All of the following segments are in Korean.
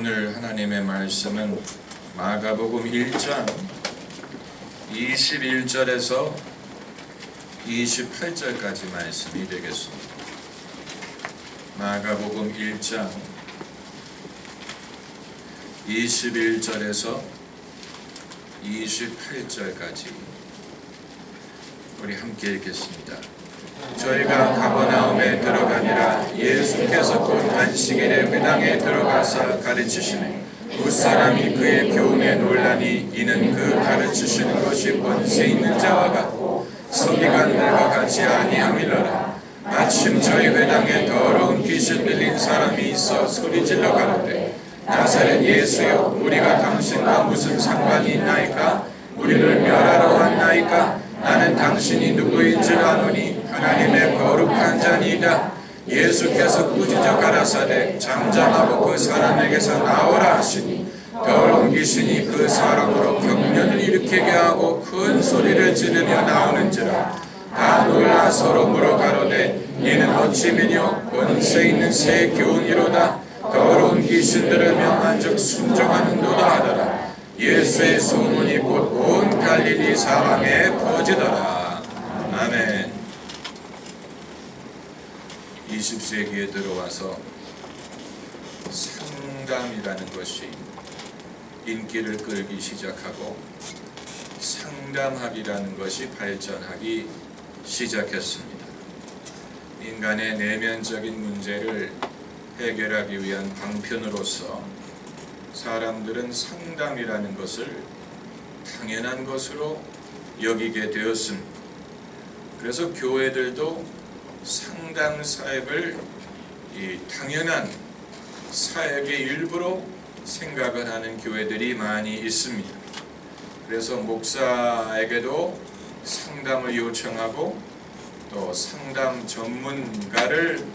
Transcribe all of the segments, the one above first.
오늘 하나님의 말씀은 마가복음 1장 21절에서 28절까지 말씀이 되겠습니다. 마가복음 1장 21절에서 28절까지 우리 함께 읽겠습니다. 저희가 가버나움에 들어가니라. 예수께서 곧 안식일에 회당에 들어가사 가르치시매 뭇사람이 그의 교훈에 놀라니 이는 그 가르치시는 것이 권세 있는 자와 같고 서기관들과 같이 아니함이로라. 마침 저희 회당에 더러운 귀신 들린 사람이 있어 소리질러 가로되 나사렛 예수여, 우리가 당신과 무슨 상관이 있나이까? 우리를 멸하러 왔나이까? 나는 당신이 누구인 줄 아노니 하나님의 거룩한 자니이다. 예수께서 꾸짖어 가라사대 잠잠하고 그 사람에게서 나오라 하시니 더러운 귀신이 그 사람으로 경련을 일으키게 하고 큰 소리를 지르며 나오는지라. 다 놀라 서로 물어가로되 이는 어찌 미뇨 권세 있는 새 교훈이로다. 더러운 귀신들을 명한즉 순종하는도다 하더라. 예수의 소문이 곧 온 갈릴리 사방에 퍼지더라. 아멘. 20세기에 들어와서 상담이라는 것이 인기를 끌기 시작하고 상담학이라는 것이 발전하기 시작했습니다. 인간의 내면적인 문제를 해결하기 위한 방편으로서 사람들은 상담이라는 것을 당연한 것으로 여기게 되었습니다. 그래서 교회들도 상담 사역을 당연한 사역의 일부로 생각을 하는 교회들이 많이 있습니다. 그래서 목사에게도 상담을 요청하고 또 상담 전문가를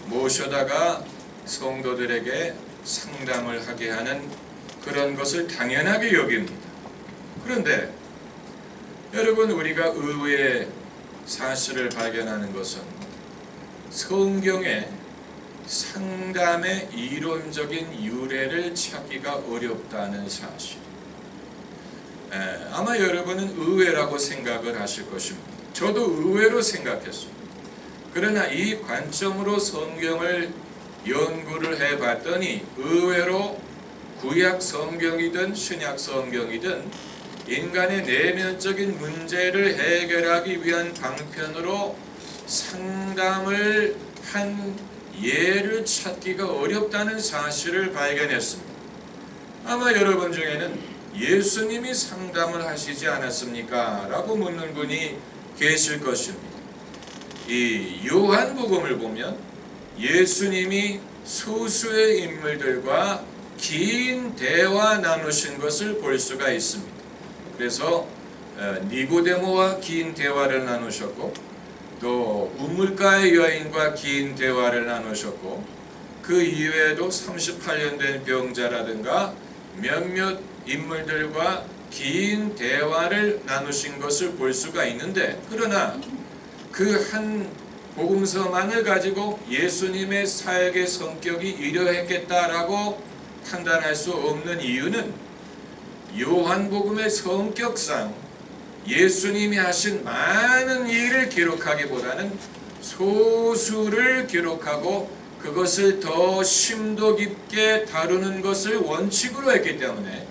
모셔다가 성도들에게 상담을 하게 하는 그런 것을 당연하게 여깁니다. 그런데 여러분, 우리가 의외의 사실을 발견하는 것은 성경에 상담의 이론적인 유래를 찾기가 어렵다는 사실. 아마 여러분은 의외라고 생각을 하실 것입니다. 저도 의외로 생각했습니다. 그러나 이 관점으로 성경을 연구를 해봤더니 의외로 구약 성경이든 신약 성경이든 인간의 내면적인 문제를 해결하기 위한 방편으로 상담을 한 예를 찾기가 어렵다는 사실을 발견했습니다. 아마 여러분 중에는 예수님이 상담을 하시지 않았습니까? 라고 묻는 분이 계실 것입니다. 이 요한복음을 보면 예수님이 소수의 인물들과 긴 대화 나누신 것을 볼 수가 있습니다. 그래서 니고데모와 긴 대화를 나누셨고 또 우물가의 여인과 긴 대화를 나누셨고 그 이외에도 38년 된 병자라든가 몇몇 인물들과 긴 대화를 나누신 것을 볼 수가 있는데, 그러나 그 한 복음서만을 가지고 예수님의 사역의 성격이 이러했겠다라고 판단할 수 없는 이유는 요한복음의 성격상 예수님이 하신 많은 일을 기록하기보다는 소수를 기록하고 그것을 더 심도 깊게 다루는 것을 원칙으로 했기 때문에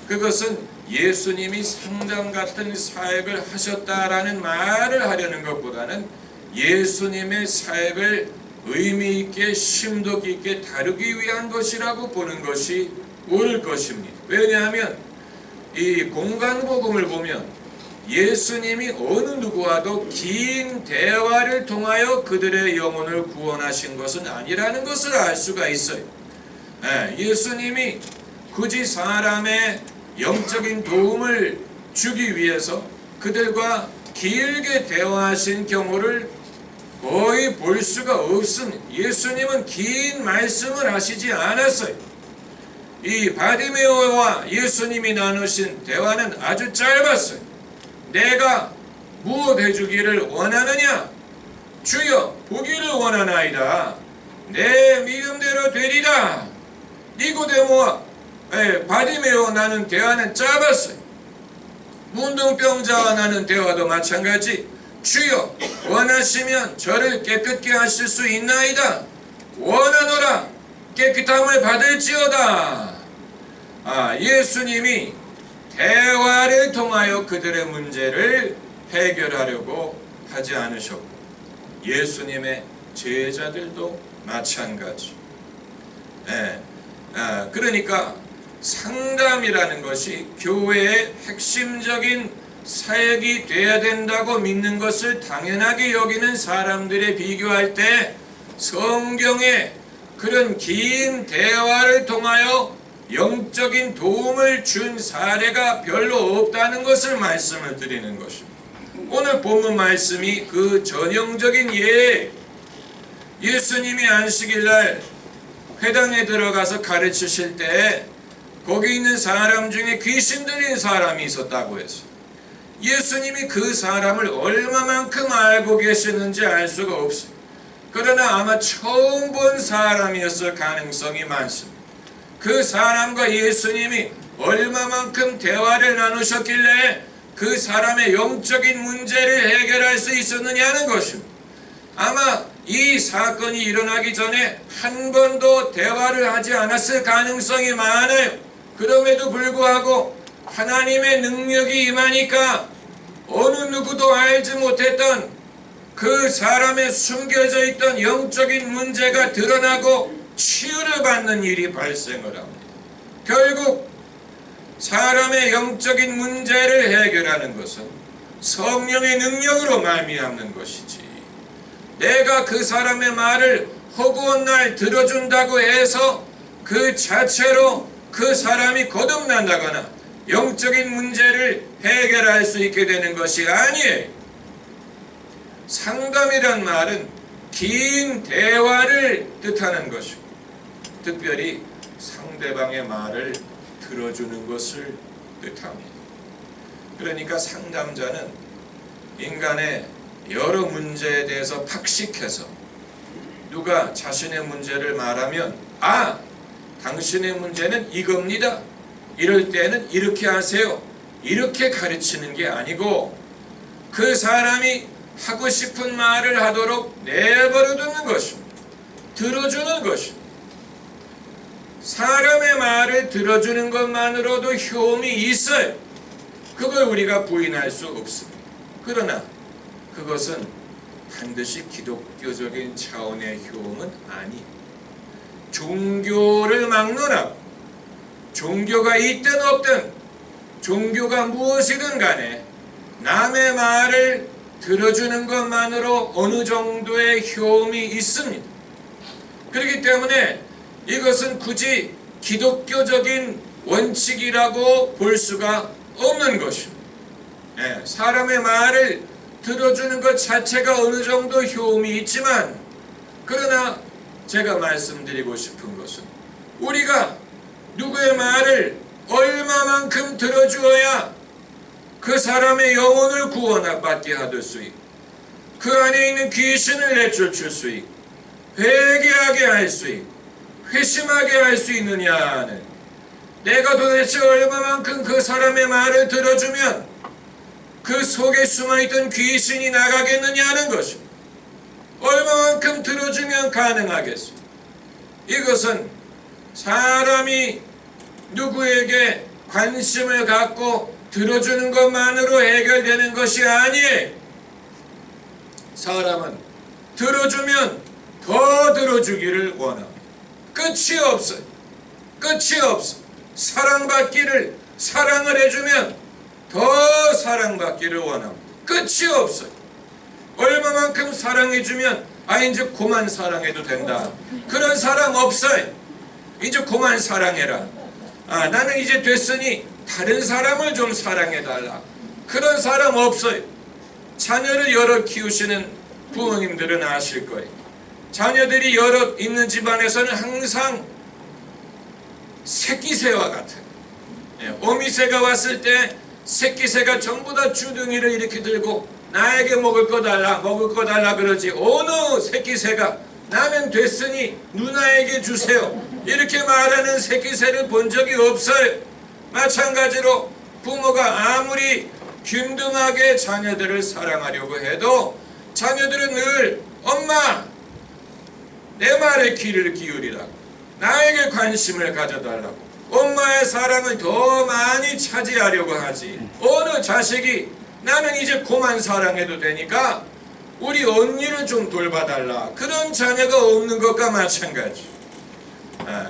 그것은 예수님이 상담 같은 사역을 하셨다라는 말을 하려는 것보다는 예수님의 사역을 의미 있게 심도 깊게 다루기 위한 것이라고 보는 것이 옳을 것입니다. 왜냐하면 이 공간복음을 보면 예수님이 어느 누구와도 긴 대화를 통하여 그들의 영혼을 구원하신 것은 아니라는 것을 알 수가 있어요. 예수님이 굳이 사람의 영적인 도움을 주기 위해서 그들과 길게 대화하신 경우를 거의 볼 수가 없습니다. 예수님은 긴 말씀을 하시지 않았어요. 이 바디메오와 예수님이 나누신 대화는 아주 짧았어요. 내가 무엇 해주기를 원하느냐? 주여, 보기를 원하나이다. 내 믿음대로 되리라. 니고데모와 바디메오와 나눈 대화는 짧았어요. 문둥병자와 나눈 대화도 마찬가지. 주여 원하시면 저를 깨끗게 하실 수 있나이다. 원하노라 깨끗함을 받을지어다. 예수님이 대화를 통하여 그들의 문제를 해결하려고 하지 않으셨고, 예수님의 제자들도 마찬가지. 그러니까 상담이라는 것이 교회의 핵심적인 사역이 돼야 된다고 믿는 것을 당연하게 여기는 사람들에 비교할 때 성경에 그런 긴 대화를 통하여 영적인 도움을 준 사례가 별로 없다는 것을 말씀을 드리는 것입니다. 오늘 본문 말씀이 그 전형적인 예에 예수님이 안식일날 회당에 들어가서 가르치실 때 거기 있는 사람 중에 귀신 들린 사람이 있었다고 했어요. 예수님이 그 사람을 얼마만큼 알고 계시는지 알 수가 없어요. 그러나 아마 처음 본 사람이었을 가능성이 많습니다. 그 사람과 예수님이 얼마만큼 대화를 나누셨길래 그 사람의 영적인 문제를 해결할 수 있었느냐는 것입니다. 아마 이 사건이 일어나기 전에 한 번도 대화를 하지 않았을 가능성이 많아요. 그럼에도 불구하고 하나님의 능력이 임하니까 어느 누구도 알지 못했던 그 사람의 숨겨져 있던 영적인 문제가 드러나고 치유를 받는 일이 발생을 합니다. 결국 사람의 영적인 문제를 해결하는 것은 성령의 능력으로 말미암는 것이지, 내가 그 사람의 말을 허구한 날 들어준다고 해서 그 자체로 그 사람이 거듭난다거나 영적인 문제를 해결할 수 있게 되는 것이 아니에요. 상담이란 말은 긴 대화를 뜻하는 것이고, 특별히 상대방의 말을 들어주는 것을 뜻합니다. 그러니까 상담자는 인간의 여러 문제에 대해서 팍식해서 누가 자신의 문제를 말하면 당신의 문제는 이겁니다, 이럴 때는 이렇게 하세요, 이렇게 가르치는 게 아니고 그 사람이 하고 싶은 말을 하도록 내버려 두는 것입니다. 들어주는 것입니다. 사람의 말을 들어주는 것만으로도 효험이 있어요. 그걸 우리가 부인할 수 없습니다. 그러나 그것은 반드시 기독교적인 차원의 효험은 아니에요. 종교를 막론하고 종교가 있든 없든 종교가 무엇이든 간에 남의 말을 들어주는 것만으로 어느 정도의 효험이 있습니다. 그렇기 때문에 이것은 굳이 기독교적인 원칙이라고 볼 수가 없는 것입니다. 사람의 말을 들어주는 것 자체가 어느 정도 효험이 있지만, 그러나 제가 말씀드리고 싶은 것은 우리가 누구의 말을 얼마만큼 들어주어야 그 사람의 영혼을 구원받게 하실 수 있고 그 안에 있는 귀신을 내쫓을 수 있고 회개하게 할 수 있고 회심하게 할 수 있느냐는, 내가 도대체 얼마만큼 그 사람의 말을 들어주면 그 속에 숨어있던 귀신이 나가겠느냐는 것입니다. 얼마만큼 들어주면 가능하겠습니까? 이것은 사람이 누구에게 관심을 갖고 들어주는 것만으로 해결되는 것이 아니에요. 사람은 들어주면 더 들어주기를 원합니다. 끝이 없어요. 끝이 없어. 사랑을 해주면 더 사랑받기를 원합니다. 끝이 없어요. 얼마만큼 사랑해주면 이제 그만 사랑해도 된다, 그런 사람 없어요. 이제 그만 사랑해라, 나는 이제 됐으니 다른 사람을 좀 사랑해달라, 그런 사람 없어요. 자녀를 여러 키우시는 부모님들은 아실 거예요. 자녀들이 여러 있는 집안에서는 항상 새끼새와 같아요. 어미새가 왔을 때 새끼새가 전부 다 주둥이를 이렇게 들고 나에게 먹을 거 달라 그러지, 어느 새끼새가 나는 됐으니 누나에게 주세요, 이렇게 말하는 새끼새를 본 적이 없어요. 마찬가지로 부모가 아무리 균등하게 자녀들을 사랑하려고 해도 자녀들은 늘 엄마 내 말에 귀를 기울이라고, 나에게 관심을 가져달라고, 엄마의 사랑을 더 많이 차지하려고 하지. 어느 자식이 나는 이제 그만 사랑해도 되니까 우리 언니를 좀 돌봐달라, 그런 자녀가 없는 것과 마찬가지.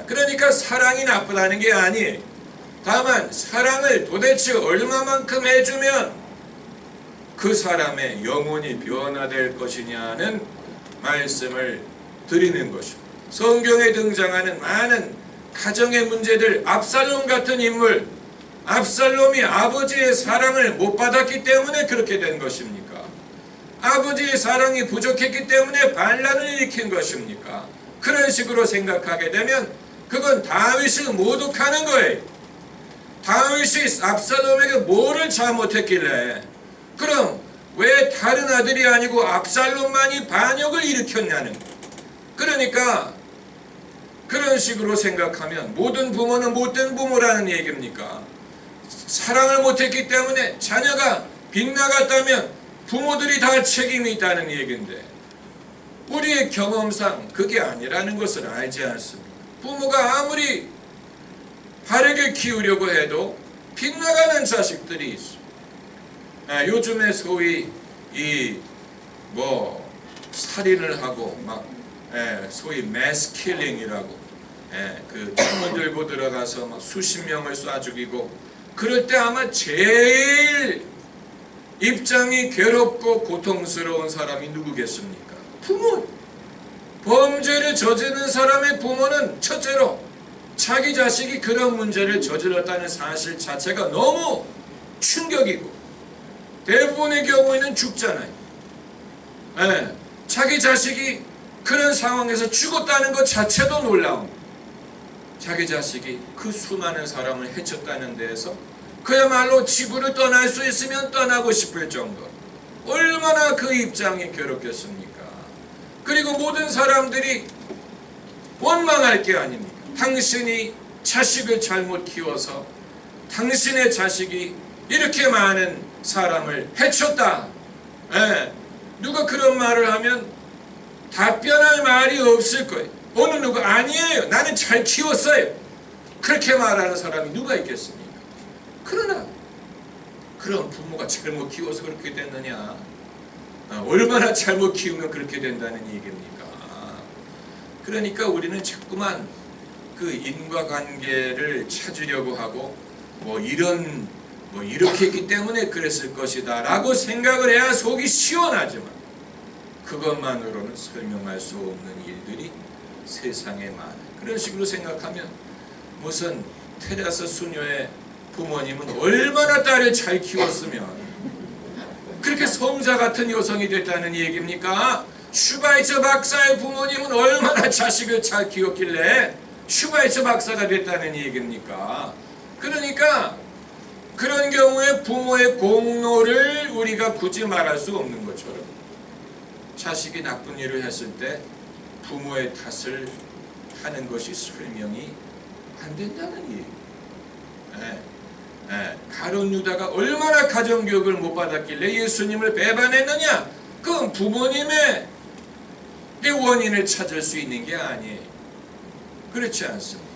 그러니까 사랑이 나쁘다는 게 아니에요. 다만 사랑을 도대체 얼마만큼 해주면 그 사람의 영혼이 변화될 것이냐는 말씀을 드리는 것입니다. 성경에 등장하는 많은 가정의 문제들, 압살롬 같은 인물, 압살롬이 아버지의 사랑을 못 받았기 때문에 그렇게 된 것입니까? 아버지의 사랑이 부족했기 때문에 반란을 일으킨 것입니까? 그런 식으로 생각하게 되면 그건 다윗을 모독하는 거예요. 다윗이 압살롬에게 뭐를 잘못했길래, 그럼 왜 다른 아들이 아니고 압살롬만이 반역을 일으켰냐는 거예요. 그러니까 그런 식으로 생각하면 모든 부모는 못된 부모라는 얘기입니까? 사랑을 못했기 때문에 자녀가 빗나갔다면 부모들이 다 책임이 있다는 얘기인데, 우리의 경험상 그게 아니라는 것을 알지 않습니다. 부모가 아무리 바르게 키우려고 해도 빗나가는 자식들이 있어. 요즘에 소위 살인을 하고 막 소위 매스 킬링이라고, 그 창문 들고 들어가서 막 수십 명을 쏴 죽이고, 그럴 때 아마 제일 입장이 괴롭고 고통스러운 사람이 누구겠습니까? 부모. 범죄를 저지르는 사람의 부모는 첫째로 자기 자식이 그런 문제를 저질렀다는 사실 자체가 너무 충격이고, 대부분의 경우에는 죽잖아요. 자기 자식이 그런 상황에서 죽었다는 것 자체도 놀라운, 자기 자식이 그 수많은 사람을 해쳤다는 데에서 그야말로 지구를 떠날 수 있으면 떠나고 싶을 정도, 얼마나 그 입장이 괴롭겠습니까? 그리고 모든 사람들이 원망할 게 아닙니까? 당신이 자식을 잘못 키워서 당신의 자식이 이렇게 많은 사람을 해쳤다. 누가 그런 말을 하면 답변할 말이 없을 거예요. 어느 누가 아니에요, 나는 잘 키웠어요, 그렇게 말하는 사람이 누가 있겠습니까? 그러나 그런 부모가 잘못 키워서 그렇게 됐느냐, 얼마나 잘못 키우면 그렇게 된다는 얘기입니까? 그러니까 우리는 자꾸만 그 인과관계를 찾으려고 하고, 이렇게 했기 때문에 그랬을 것이다 라고 생각을 해야 속이 시원하지만, 그것만으로는 설명할 수 없는 일들이 세상에 많아요. 그런 식으로 생각하면 무슨 테레사 수녀의 부모님은 얼마나 딸을 잘 키웠으면 그렇게 성자 같은 여성이 됐다는 얘기입니까? 슈바이처 박사의 부모님은 얼마나 자식을 잘 키웠길래 슈바이처 박사가 됐다는 얘기입니까? 그러니까 그런 경우에 부모의 공로를 우리가 굳이 말할 수 없는 것처럼, 자식이 나쁜 일을 했을 때 부모의 탓을 하는 것이 설명이 안 된다는 얘기예요. 가룟 유다가 얼마나 가정교육을 못 받았길래 예수님을 배반했느냐? 그건 부모님의 원인을 찾을 수 있는 게 아니에요. 그렇지 않습니다.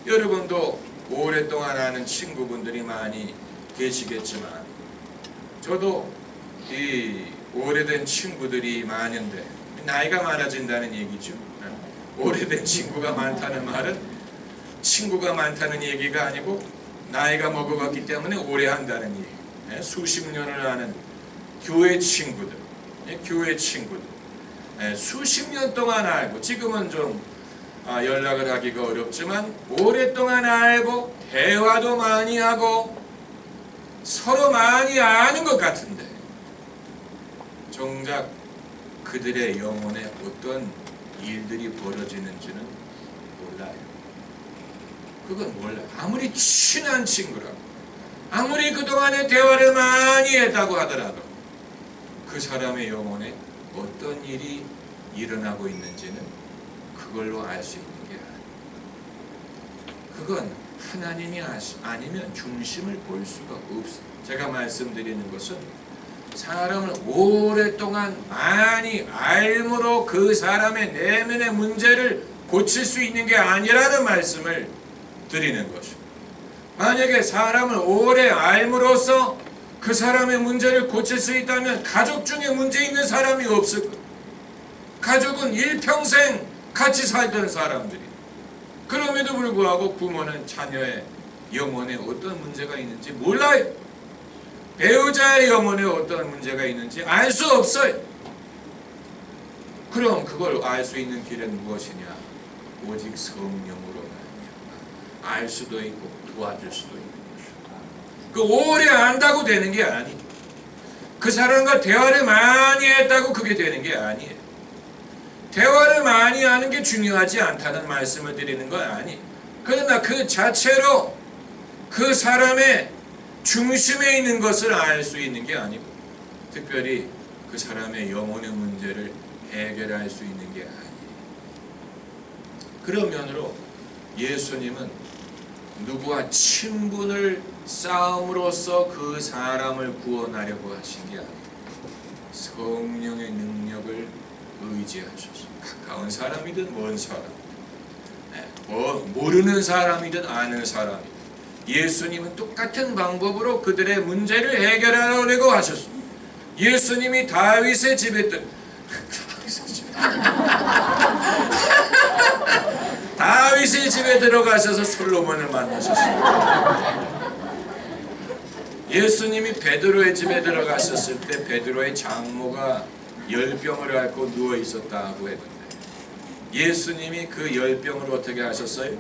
여러분도 오랫동안 아는 친구분들이 많이 계시겠지만, 저도 오래된 친구들이 많은데, 나이가 많아진다는 얘기죠. 오래된 친구가 많다는 말은 친구가 많다는 얘기가 아니고 나이가 먹어갔기 때문에 오래 한다는 얘기. 수십 년을 아는 교회 친구들, 수십 년 동안 알고, 지금은 좀 연락을 하기가 어렵지만 오랫동안 알고 대화도 많이 하고 서로 많이 아는 것 같은데, 정작 그들의 영혼에 어떤 일들이 벌어지는지는 몰라요. 그건 몰라요. 아무리 친한 친구라고, 아무리 그동안의 대화를 많이 했다고 하더라도 그 사람의 영혼에 어떤 일이 일어나고 있는지는 그 그걸로 알 수 있는 게 아니에요. 그건 하나님이 아니면 중심을 볼 수가 없어요. 제가 말씀드리는 것은 사람을 오랫동안 많이 알므로 그 사람의 내면의 문제를 고칠 수 있는 게 아니라는 말씀을 드리는 것이죠. 만약에 사람을 오래 알므로써 그 사람의 문제를 고칠 수 있다면 가족 중에 문제 있는 사람이 없을 거예요. 가족은 일평생 같이 살던 사람들이. 그럼에도 불구하고 부모는 자녀의 영혼에 어떤 문제가 있는지 몰라요. 배우자의 영혼에 어떤 문제가 있는지 알 수 없어요. 그럼 그걸 알 수 있는 길은 무엇이냐? 오직 성령으로만 알 수도 있고 도와줄 수도 있는 것이죠. 그 오래 안다고 되는 게 아니에요. 그 사람과 대화를 많이 했다고 그게 되는 게 아니에요. 대화를 많이 하는 게 중요하지 않다는 말씀을 드리는 건 아니에요. 그러나 그 자체로 그 사람의 중심에 있는 것을 알 수 있는 게 아니고, 특별히 그 사람의 영혼의 문제를 해결할 수 있는 게 아니에요. 그런 면으로 예수님은 누구와 친분을 쌓음으로써 그 사람을 구원하려고 하신 게 아니에요. 성령의 능력을 의지하셔서 가까운 사람이든 먼 사람, 모르는 사람이든 아는 사람이든 예수님은 똑같은 방법으로 그들의 문제를 해결하려고 하셨습니다. 예수님이 다윗의 집에 다윗의 집에 들어가셔서 솔로몬을 만나셨습니다. 예수님이 베드로의 집에 들어가셨을 때 베드로의 장모가 열병을 앓고 누워 있었다고 했는데 예수님이 그 열병을 어떻게 하셨어요?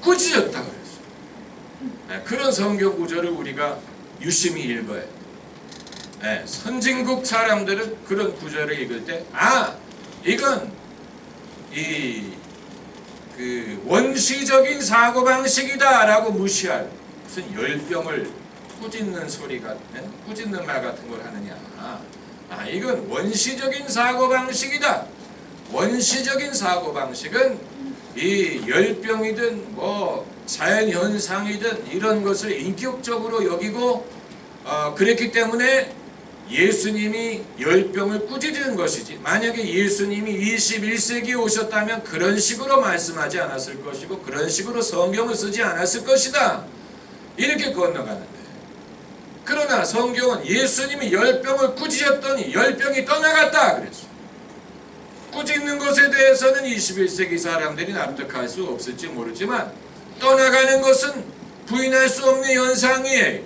꾸짖었다고 그랬어요. 그런 성경 구절을 우리가 유심히 읽어야 돼요. 선진국 사람들은 그런 구절을 읽을 때 이건 그 원시적인 사고방식이다 라고 무시할, 무슨 열병을 꾸짖는 소리가, 꾸짖는 말 같은 걸 하느냐. 이건 원시적인 사고방식이다. 원시적인 사고방식은 이 열병이든 뭐 자연현상이든 이런 것을 인격적으로 여기고 그랬기 때문에 예수님이 열병을 꾸짖는 것이지, 만약에 예수님이 21세기에 오셨다면 그런 식으로 말씀하지 않았을 것이고 그런 식으로 성경을 쓰지 않았을 것이다, 이렇게 건너가는데, 그러나 성경은 예수님이 열병을 꾸짖었더니 열병이 떠나갔다 그랬어요. 꾸짖는 것에 대해서는 21세기 사람들이 납득할 수 없을지 모르지만 떠나가는 것은 부인할 수 없는 현상이에요.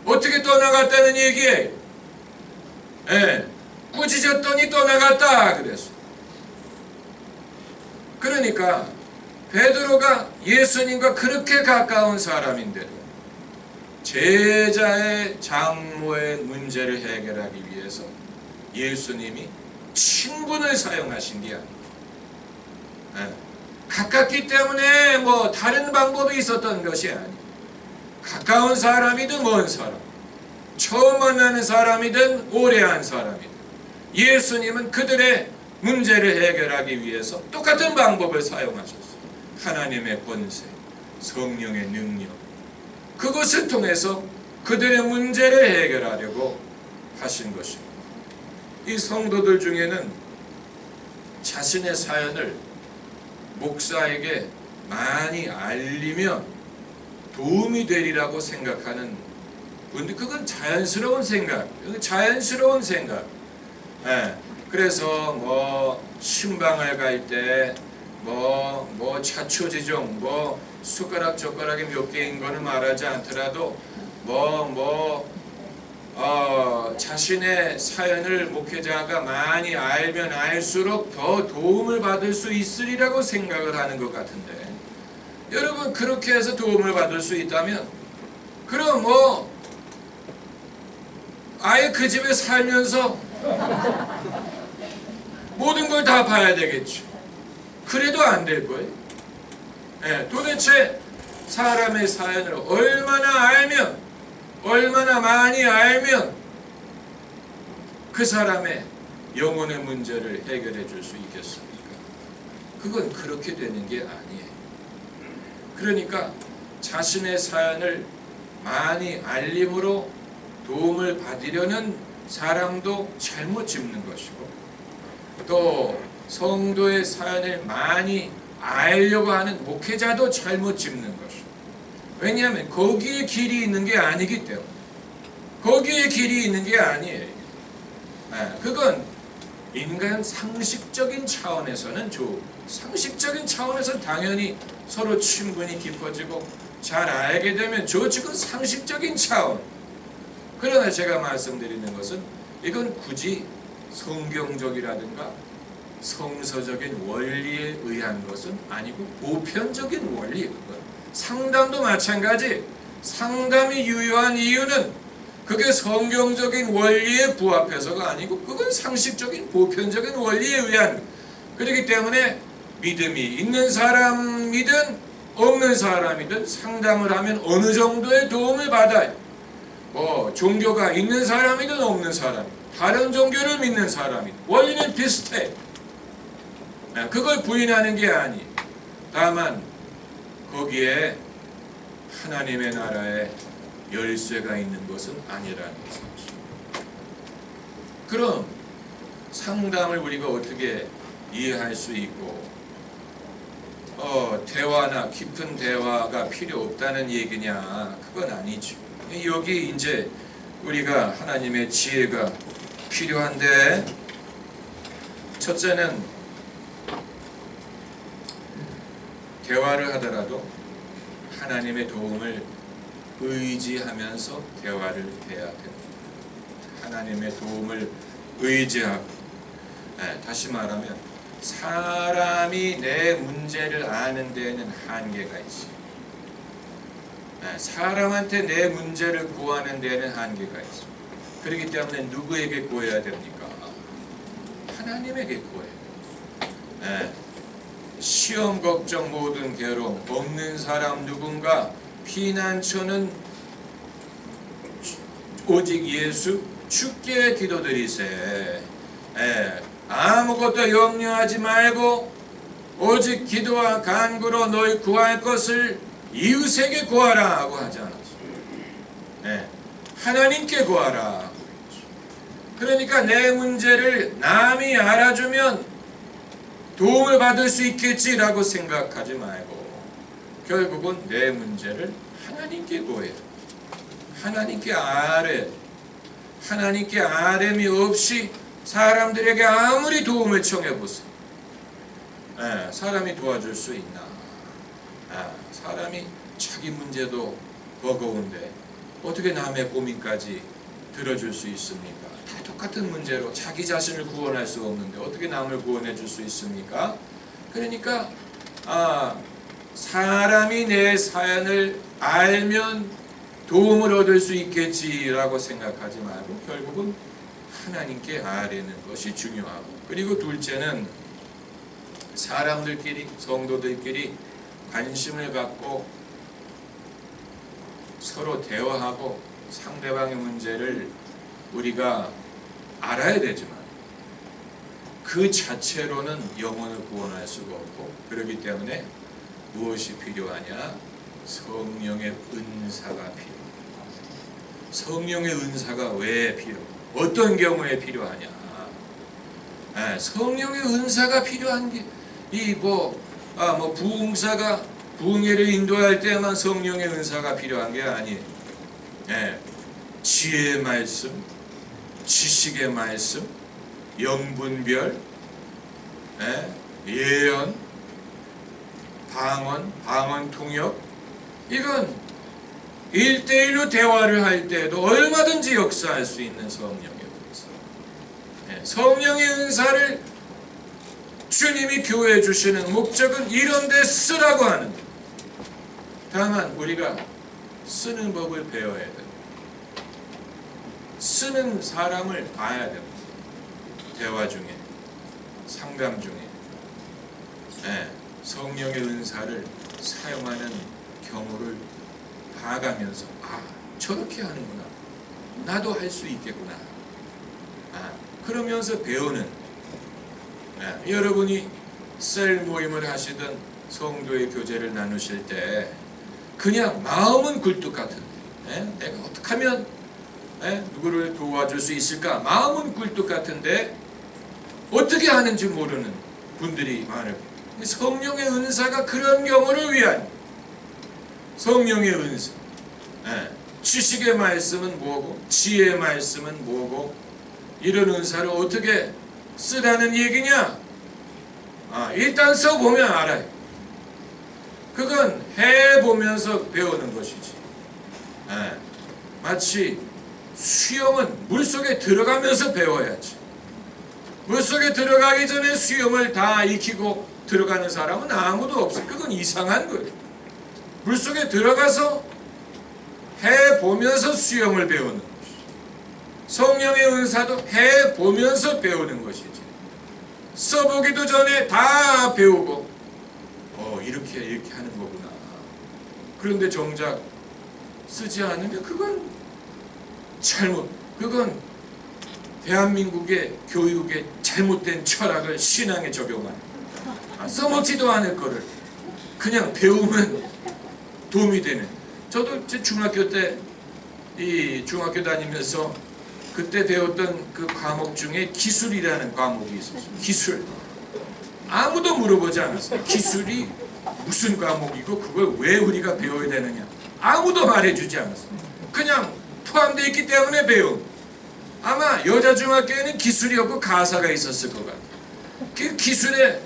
어떻게 떠나갔다는 얘기예요? 꾸짖었더니 떠나갔다 그랬어요. 그러니까 베드로가 예수님과 그렇게 가까운 사람인데도 제자의 장모의 문제를 해결하기 위해서 예수님이 친분을 사용하신 게 아니에요. 가깝기 때문에 뭐 다른 방법이 있었던 것이 아니에요. 가까운 사람이든 먼 사람, 처음 만나는 사람이든 오래 한 사람이든 예수님은 그들의 문제를 해결하기 위해서 똑같은 방법을 사용하셨어요. 하나님의 권세, 성령의 능력, 그것을 통해서 그들의 문제를 해결하려고 하신 것입니다. 이 성도들 중에는 자신의 사연을 목사에게 많이 알리면 도움이 되리라고 생각하는 분들, 그건 자연스러운 생각, 자연스러운 생각. 그래서 뭐 신방을 갈 때 뭐 차초지종, 뭐 숟가락 젓가락이 몇 개인 거는 말하지 않더라도 자신의 사연을 목회자가 많이 알면 알수록 더 도움을 받을 수 있으리라고 생각을 하는 것 같은데, 여러분 그렇게 해서 도움을 받을 수 있다면 그럼 뭐 아예 그 집에 살면서 모든 걸 다 봐야 되겠죠. 그래도 안 될 거예요. 도대체 사람의 사연을 얼마나 알면, 얼마나 많이 알면 그 사람의 영혼의 문제를 해결해 줄 수 있겠습니까? 그건 그렇게 되는 게 아니에요. 그러니까 자신의 사연을 많이 알림으로 도움을 받으려는 사람도 잘못 짚는 것이고, 또 성도의 사연을 많이 알려고 하는 목회자도 잘못 짚는 것이고, 왜냐하면 거기에 길이 있는 게 아니기 때문에. 거기에 길이 있는 게 아니에요. 그건 인간 상식적인 차원에서는 상식적인 차원에서는 당연히 서로 친분이 깊어지고 잘 알게 되면 좋지건 상식적인 차원. 그러나 제가 말씀드리는 것은 이건 굳이 성경적이라든가 성서적인 원리에 의한 것은 아니고 보편적인 원리. 그건 상담도 마찬가지. 상담이 유효한 이유는 그게 성경적인 원리에 부합해서가 아니고 그건 상식적인 보편적인 원리에 의한. 그렇기 때문에 믿음이 있는 사람이든 없는 사람이든 상담을 하면 어느 정도의 도움을 받아요. 종교가 있는 사람이든 없는 사람, 다른 종교를 믿는 사람이든 원리는 비슷해. 그걸 부인하는 게 아니에요. 다만 거기에 하나님의 나라에 열쇠가 있는 것은 아니라는 것이죠. 그럼 상담을 우리가 어떻게 이해할 수 있고, 대화나 깊은 대화가 필요 없다는 얘기냐? 그건 아니죠. 여기 이제 우리가 하나님의 지혜가 필요한데, 첫째는 대화를 하더라도 하나님의 도움을 의지하면서 대화를 해야 됩니다. 하나님의 도움을 의지하고, 다시 말하면 사람이 내 문제를 아는 데에는 한계가 있어요. 사람한테 내 문제를 구하는 데에는 한계가 있어요. 그렇기 때문에 누구에게 구해야 됩니까? 하나님에게 구해야 돼요. 시험, 걱정, 모든 괴로움, 없는 사람 누군가, 피난처는 오직 예수, 주께 기도드리세. 아무것도 염려하지 말고 오직 기도와 간구로 너희 구할 것을 이웃에게 구하라 하고 하지 않았어요. 하나님께 구하라. 그러니까 내 문제를 남이 알아주면 도움을 받을 수 있겠지라고 생각하지 말고 결국은 내 문제를 하나님께 구해요. 하나님께 아뢰. 하나님께 아뢰미 없이 사람들에게 아무리 도움을 청해보세요. 사람이 도와줄 수 있나? 사람이 자기 문제도 버거운데 어떻게 남의 고민까지 들어줄 수 있습니까? 다 똑같은 문제로 자기 자신을 구원할 수 없는데 어떻게 남을 구원해 줄 수 있습니까? 그러니까 사람이 내 사연을 알면 도움을 얻을 수 있겠지라고 생각하지 말고 결국은 하나님께 아뢰는 것이 중요하고, 그리고 둘째는 사람들끼리, 성도들끼리 관심을 갖고 서로 대화하고 상대방의 문제를 우리가 알아야 되지만 그 자체로는 영혼을 구원할 수가 없고, 그렇기 때문에 무엇이 필요하냐? 성령의 은사가 필요합니다. 성령의 은사가 왜 필요합니까? 어떤 경우에 필요하냐? 성령의 은사가 필요한 게 부흥사가 부흥회를 인도할 때만 성령의 은사가 필요한 게 아니에요. 지혜의 말씀, 지식의 말씀, 영분별, 예언, 방언 통역, 이건 1대1로 대화를 할 때도 얼마든지 역사할 수 있는 성령의 은사. 성령의 은사를 주님이 교회에 주시는 목적은 이런 데 쓰라고 하는 거예요. 다만 우리가 쓰는 법을 배워야 됩니다. 쓰는 사람을 봐야 됩니다. 대화 중에, 상담 중에 성령의 은사를 사용하는 경우를 봐가면서 저렇게 하는구나, 나도 할 수 있겠구나, 그러면서 배우는, 여러분이 셀 모임을 하시든 성도의 교제를 나누실 때 그냥 마음은 굴뚝 같은데 내가 어떻게 하면 누구를 도와줄 수 있을까? 마음은 굴뚝 같은데 어떻게 하는지 모르는 분들이 많아요. 성령의 은사가 그런 경우를 위한 성령의 은사. 지식의 말씀은 뭐고 지혜의 말씀은 뭐고 이런 은사를 어떻게 쓰라는 얘기냐? 일단 써보면 알아요. 그건 해보면서 배우는 것이지. 마치 수영은 물속에 들어가면서 배워야지. 물속에 들어가기 전에 수영을 다 익히고 들어가는 사람은 아무도 없어. 그건 이상한 거예요. 물속에 들어가서 해보면서 수영을 배우는 것이지. 성령의 은사도 해보면서 배우는 것이지. 써보기도 전에 다 배우고 이렇게 하는 거구나. 그런데 정작 쓰지 않으면 그건 그건 대한민국의 교육의 잘못된 철학을 신앙에 적용하는 써먹지도 않을 거를 그냥 배우면 도움이 되는. 저도 제 중학교 때 중학교 다니면서 그때 배웠던 그 과목 중에 기술이라는 과목이 있었어요. 기술. 아무도 물어보지 않았어요. 기술이 무슨 과목이고 그걸 왜 우리가 배워야 되느냐. 아무도 말해주지 않았어요. 그냥 포함되어 있기 때문에 배운. 아마 여자 중학교에는 기술이 없고 가사가 있었을 것 같아요. 그 기술에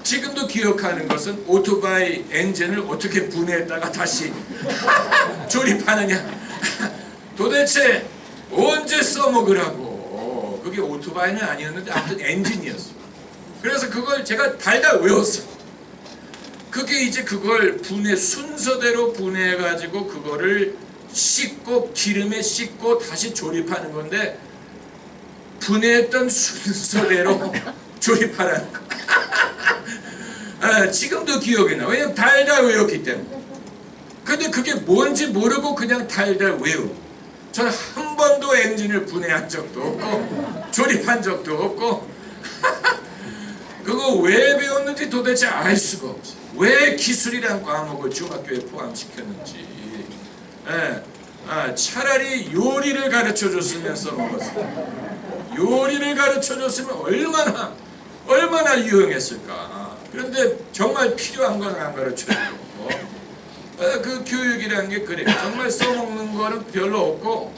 지금도 기억하는 것은 오토바이 엔진을 어떻게 분해했다가 다시 조립하느냐. 도대체 언제 써먹으라고. 그게 오토바이는 아니었는데 아무튼 엔진이었어. 그래서 그걸 제가 달달 외웠어. 그게 이제 그걸 순서대로 분해해가지고 그거를 씻고 기름에 씻고 다시 조립하는 건데 분해했던 순서대로 조립하라는 거. 지금도 기억이 나. 왜냐면 달달 외웠기 때문에. 근데 그게 뭔지 모르고 그냥 달달 외우고. 저는 한 번도 엔진을 분해한 적도 없고 조립한 적도 없고 그거 왜 배웠는지 도대체 알 수가 없어요. 왜 기술이란 과목을 중학교에 포함시켰는지. 차라리 요리를 가르쳐줬으면 써먹었어요. 요리를 가르쳐줬으면 얼마나 유용했을까. 그런데 정말 필요한 건 안 가르쳐주고 그 교육이라는 게 그래. 정말 써먹는 거는 별로 없고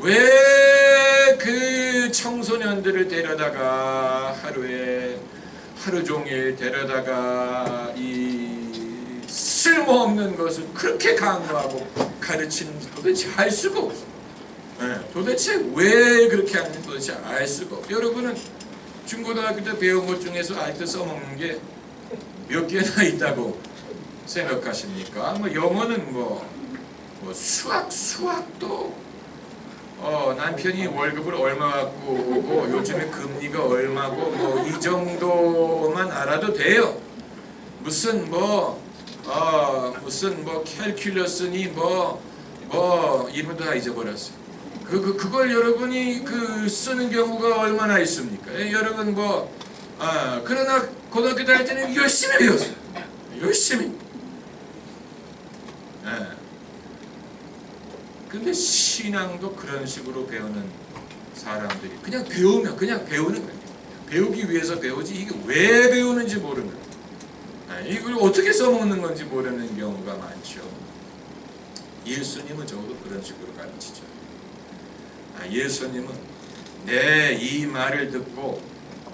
왜 그 청소년들을 데려다가 하루 종일 데려다가 이 쓸모없는 것을 그렇게 강요하고 가르치는지 도대체 알 수가 없어. 도대체 왜 그렇게 하는지 도대체 알 수가 없어. 여러분은 중고등학교 때 배운 것 중에서 아직도 써먹는 게 몇 개나 있다고 생각하십니까? 영어는 수학도 남편이 월급을 얼마 갖고 오고 요즘에 금리가 얼마고 이 정도만 알아도 돼요. 무슨 캘큘러스니 이름 다 잊어버렸어요. 그걸 여러분이 쓰는 경우가 얼마나 있습니까? 여러분 그러나 고등학교 다닐 때는 열심히 배웠어요. 열심히. 근데 신앙도 그런 식으로 배우는 사람들이 그냥 배우는 거예요. 배우기 위해서 배우지 이게 왜 배우는지 모르는 거예요. 이걸 어떻게 써먹는 건지 모르는 경우가 많죠. 예수님은 적어도 그런 식으로 가르치죠. 예수님은 내 이 말을 듣고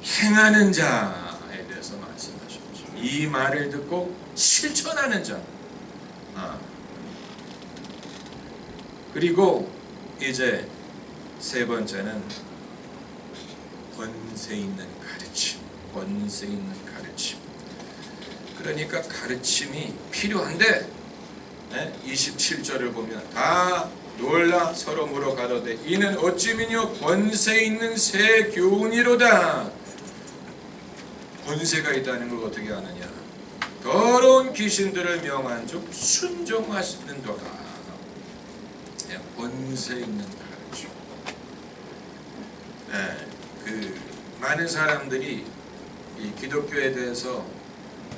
행하는 자에 대해서 말씀하셨죠. 이 말을 듣고 실천하는 자. 그리고 이제 세 번째는 권세 있는 가르침. 권세 있는 가르침. 그러니까 가르침이 필요한데 27절을 보면 다 놀라 서로 물어 가로되 이는 어찌미뇨 권세 있는 새 교훈이로다. 권세가 있다는 걸 어떻게 아느냐. 더러운 귀신들을 명한 즉 순종하시는도다. 권세 있는 가르침. 많은 사람들이 이 기독교에 대해서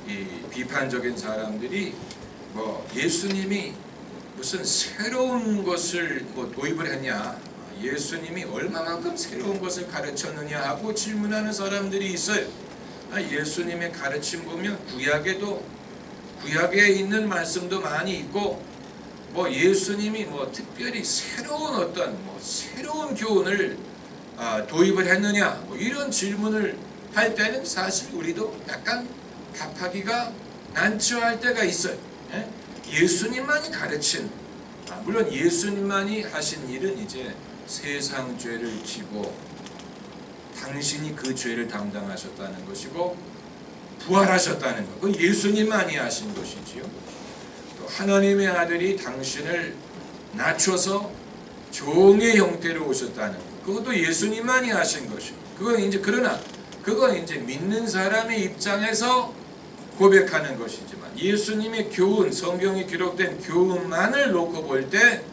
이 비판적인 사람들이 뭐 예수님이 무슨 새로운 것을 뭐 도입을 했냐, 예수님이 얼마만큼 새로운 것을 가르쳤느냐 하고 질문하는 사람들이 있어요. 예수님의 가르침 보면 구약에 있는 말씀도 많이 있고, 뭐 예수님이 뭐 특별히 새로운 어떤 새로운 교훈을 도입을 했느냐, 뭐 이런 질문을 할 때는 사실 우리도 약간 답하기가 난처할 때가 있어요. 예수님만이 가르친, 물론 예수님만이 하신 일은 이제 세상 죄를 지고 당신이 그 죄를 담당하셨다는 것이고 부활하셨다는 것, 그건 예수님만이 하신 것이지요. 또 하나님의 아들이 당신을 낮춰서 종의 형태로 오셨다는 것, 그것도 예수님만이 하신 것이고, 그러나 그건 이제 믿는 사람의 입장에서 고백하는 것이지만, 예수님의 교훈, 성경에 기록된 교훈만을 놓고 볼 때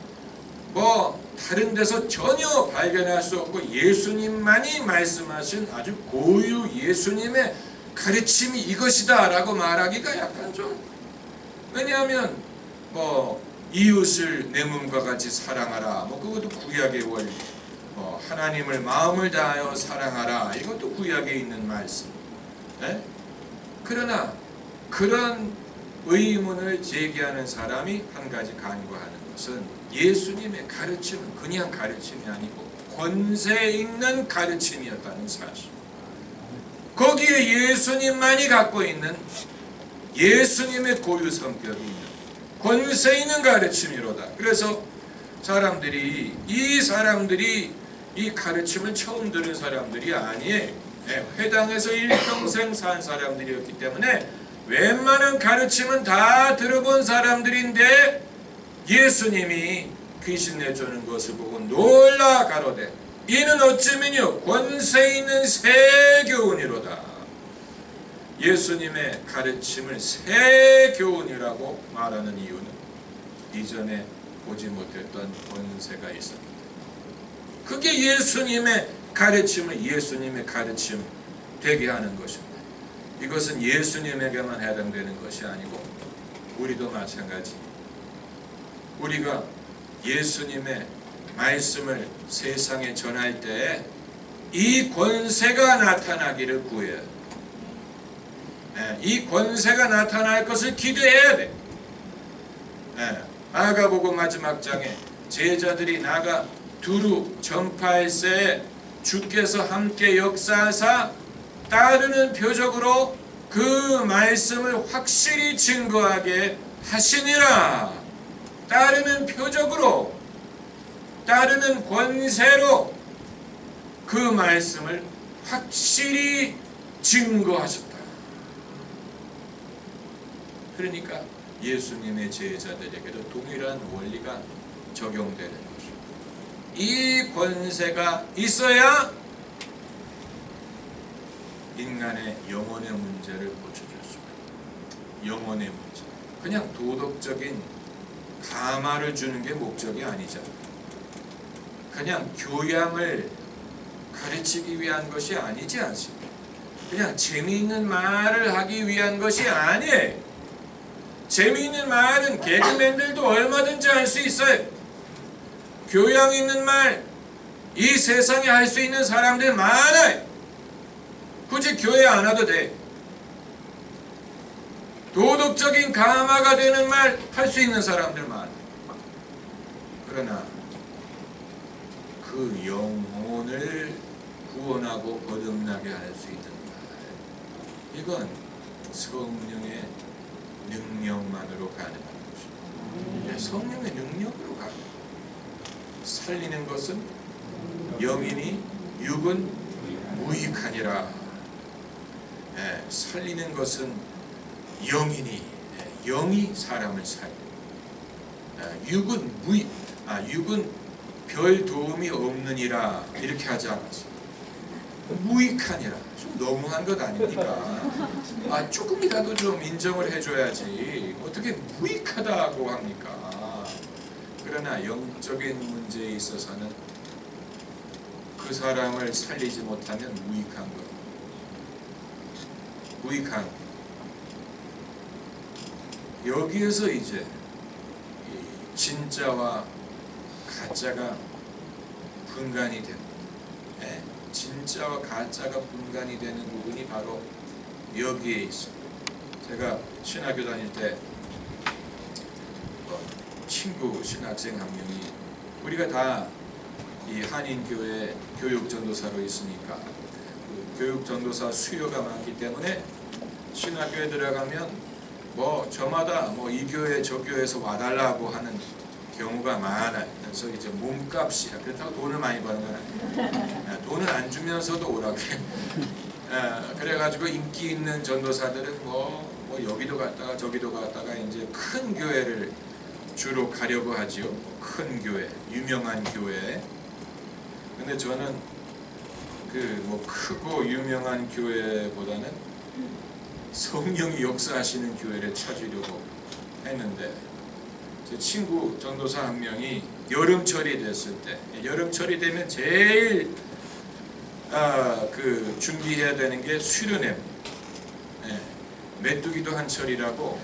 뭐 다른 데서 전혀 발견할 수 없고 예수님만이 말씀하신 아주 고유 예수님의 가르침이 이것이다 라고 말하기가 약간 좀, 왜냐하면 뭐 이웃을 내 몸과 같이 사랑하라, 뭐 그것도 구약의 원리, 하나님을 마음을 다하여 사랑하라, 이것도 구약에 있는 말씀. 그러나 그런 의문을 제기하는 사람이 한 가지 간과하는 것은, 예수님의 가르침은 그냥 가르침이 아니고 권세 있는 가르침이었다는 사실. 거기에 예수님만이 갖고 있는 예수님의 고유 성격이 있는 권세 있는 가르침이로다. 그래서 이 사람들이 이 가르침을 처음 들은 사람들이 아니에요. 회당에서 일평생 산 사람들이었기 때문에 웬만한 가르침은 다 들어본 사람들인데, 예수님이 귀신 내쫓는 것을 보고 놀라 가로되 이는 어찌미뇨 권세 있는 새 교훈이로다. 예수님의 가르침을 새 교훈이라고 말하는 이유는 이전에 보지 못했던 권세가 있습니다. 그게 예수님의 가르침을 예수님의 가르침 되게 하는 것입니다. 이것은 예수님에게만 해당되는 것이 아니고 우리도 마찬가지. 우리가 예수님의 말씀을 세상에 전할 때 이 권세가 나타나기를 구해야 돼. 이 권세가 나타날 것을 기대해야 돼. 마가복음 마지막 장에 제자들이 나가 두루 전파할새 주께서 함께 역사하사 따르는 표적으로 그 말씀을 확실히 증거하게 하시니라. 따르는 표적으로, 따르는 권세로 그 말씀을 확실히 증거하셨다. 그러니까 예수님의 제자들에게도 동일한 원리가 적용되는 것입니다. 이 권세가 있어야 인간의 영혼의 문제를 고쳐줄 수가 있다. 영혼의 문제. 그냥 도덕적인 감화를 주는 게 목적이 아니잖아. 그냥 교양을 가르치기 위한 것이 아니지 않습니까? 그냥 재미있는 말을 하기 위한 것이 아니에요. 재미있는 말은 개그맨들도 얼마든지 할 수 있어요. 교양 있는 말, 이 세상에 할 수 있는 사람들 많아요. 굳이 교회 안 와도 돼. 도덕적인 감화가 되는 말 할 수 있는 사람들 많아요. 그러나 그 영혼을 구원하고 거듭나게 할 수 있는 말, 이건 성령의 능력만으로 가능한 것입니다. 성령의 능력으로 가능합니다. 살리는 것은 영이니 육은 무익하니라. 살리는 것은 영이니, 영이 사람을 살려. 육은 별 도움이 없느니라, 이렇게 하지 않았어. 무익하니라. 좀 너무한 것 아닙니까? 조금이라도 좀 인정을 해줘야지. 어떻게 무익하다고 합니까? 그러나 영적인 문제에 있어서는 그 사람을 살리지 못하면 무익한 것. 무익한. 여기에서 이제 진짜와 가짜가 분간이 됩니다. 예, 진짜와 가짜가 분간이 되는 부분이 바로 여기에 있습니다. 제가 신학교 다닐 때 친구 신학생 한 명이, 우리가 다 이 한인교회 교육전도사로 있으니까 그 교육전도사 수요가 많기 때문에 신학교에 들어가면 뭐 저마다 뭐 이 교회 저 교회에서 와달라고 하는 경우가 많아요. 그래서 이제 몸값이야. 그렇다고 돈을 많이 버는 건 아니에요. 돈을 안 주면서도 오라고 해요. 그래가지고 인기 있는 전도사들은 뭐 여기도 갔다가 저기도 갔다가 이제 큰 교회를 주로 가려고 하지요. 큰 교회, 유명한 교회. 근데 저는 그 뭐 크고 유명한 교회보다는 성령이 역사하시는 교회를 찾으려고 했는데, 제 친구 전도사 한 명이 여름철이 됐을 때, 여름철이 되면 제일 그 준비해야 되는 게 수련회입니다. 메뚜기도 한철이라고,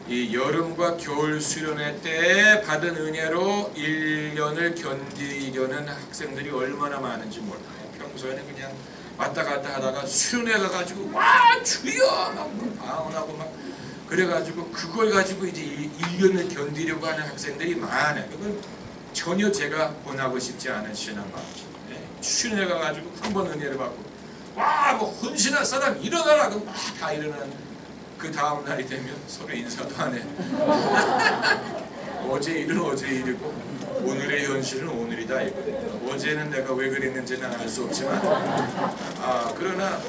이 여름과 겨울 수련회 때 받은 은혜로 1년을 견디려는 학생들이 얼마나 많은지 몰라요. 평소에는 그냥 왔다 갔다 하다가 수련회 가가지고 와 주여 막 방언하고 막 그래가지고 그걸 가지고 이제 1년을 견디려고 하는 학생들이 많아요. 그건 전혀 제가 권하고 싶지 않은 신앙마음이죠. 수련회 가가지고 한 번 은혜를 받고 와 뭐 헌신할 사람 일어나라 그럼 막 다 일어나는, 그 다음 날이 되면 서로 인사도 안 해. 어제 일은 어제 일이고 오늘의 현실은 오늘이다 이거. 어제는 내가 왜 그랬는지는 알 수 없지만 그러나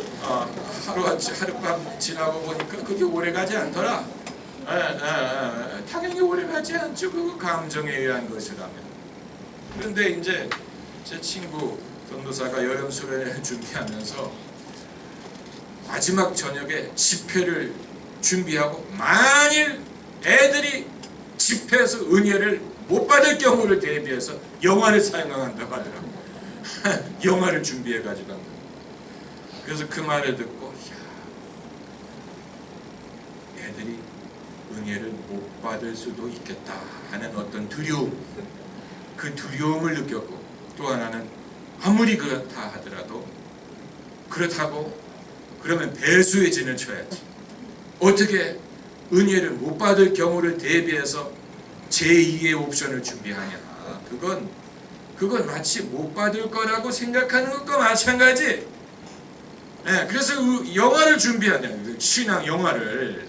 하룻밤 지나고 보니까 그게 오래가지 않더라. 당연히 오래가지 않죠. 그 감정에 의한 것이라면. 그런데 이제 제 친구 전도사가 여름 수련회를 준비하면서 마지막 저녁에 집회를 준비하고, 만일 애들이 집회에서 은혜를 못 받을 경우를 대비해서 영화를 사용한다고 하더라고요. 영화를 준비해가지고. 그래서 그 말을 듣고 애들이 은혜를 못 받을 수도 있겠다 하는 어떤 두려움, 그 두려움을 느꼈고, 또 하나는 아무리 그렇다 하더라도 그렇다고 그러면 배수의 진을 쳐야지. 어떻게 은혜를 못 받을 경우를 대비해서 제2의 옵션을 준비하냐. 그건 마치 못 받을 거라고 생각하는 것과 마찬가지. 그래서 영화를 준비하냐. 신앙 영화를.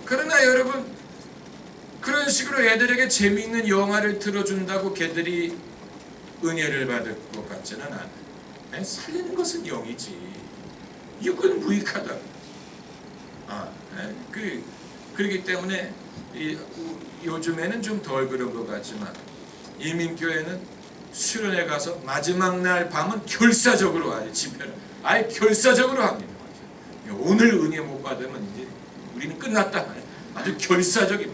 그러나 여러분, 그런 식으로 애들에게 재미있는 영화를 틀어준다고 걔들이 은혜를 받을 것 같지는 않아요. 살리는 것은 영이지. 육은 무익하다. 그렇기 때문에 요즘에는 좀 덜 그런 것 같지만, 이민교회는 수련회 가서 마지막 날 밤은 결사적으로 집회를 결사적으로 합니다. 오늘 은혜 못 받으면 이제 우리는 끝났다. 아주 결사적인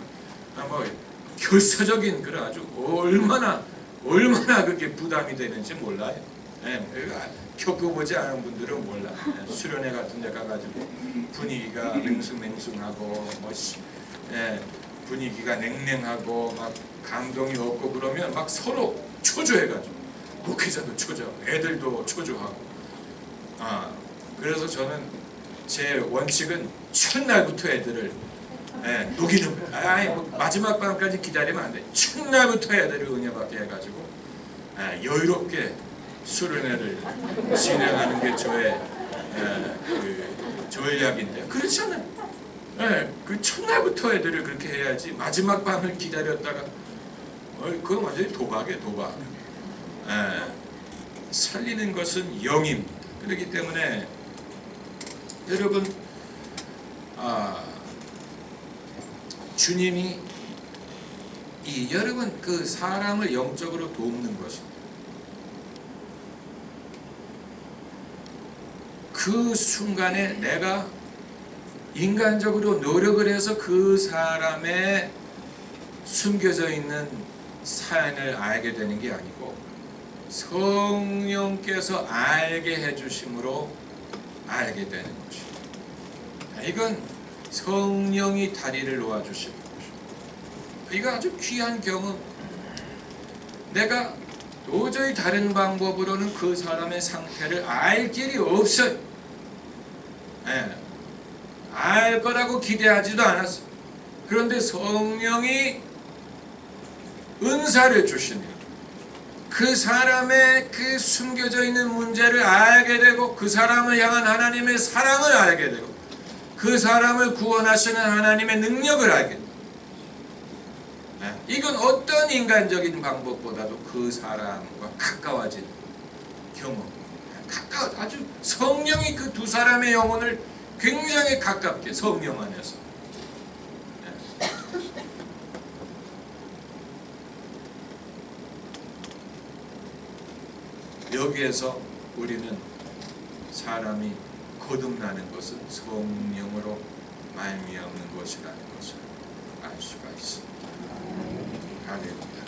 결사적인 그런 아주 얼마나 그게 부담이 되는지 몰라요. 겪어보지 않은 분들은 몰라. 수련회 같은 데 가가지고 분위기가 맹숭맹숭하고 분위기가 냉랭하고 막 감동이 없고 그러면 막 서로 초조해가지고, 목회자도 초조하고 애들도 초조하고. 그래서 저는 제 원칙은 첫날부터 애들을 녹이는 거예요. 뭐 마지막 밤까지 기다리면 안 돼. 첫날부터 애들을 은혜받게 해가지고 여유롭게 수련회를 진행하는 게 저의 그 전략인데, 그렇지 않아요. 그 첫날부터 애들을 그렇게 해야지 마지막 밤을 기다렸다가 그거 완전히 도박이에요, 도박. 살리는 것은 영입니다. 그렇기 때문에 여러분, 주님이 여러분 그 사람을 영적으로 돕는 것입니다. 그 순간에 내가 인간적으로 노력을 해서 그 사람의 숨겨져 있는 사연을 알게 되는 게 아니고, 성령께서 알게 해주심으로 알게 되는 것입니다. 이건 성령이 다리를 놓아주시는 것입니다. 이거 아주 귀한 경험. 내가 도저히 다른 방법으로는 그 사람의 상태를 알 길이 없어요. 알 거라고 기대하지도 않았어요. 그런데 성령이 은사를 주시니 그 사람의 그 숨겨져 있는 문제를 알게 되고 그 사람을 향한 하나님의 사랑을 알게 되고 그 사람을 구원하시는 하나님의 능력을 알게 됩니다. 이건 어떤 인간적인 방법보다도 그 사람과 가까워진 경험. 아주 성령이 그 두 사람의 영혼을 굉장히 가깝게 성령 안에서. 여기에서 우리는 사람이 거듭나는 것은 성령으로 말미암는 것이라는 것을 알 수가 있습니다. 할렐루야.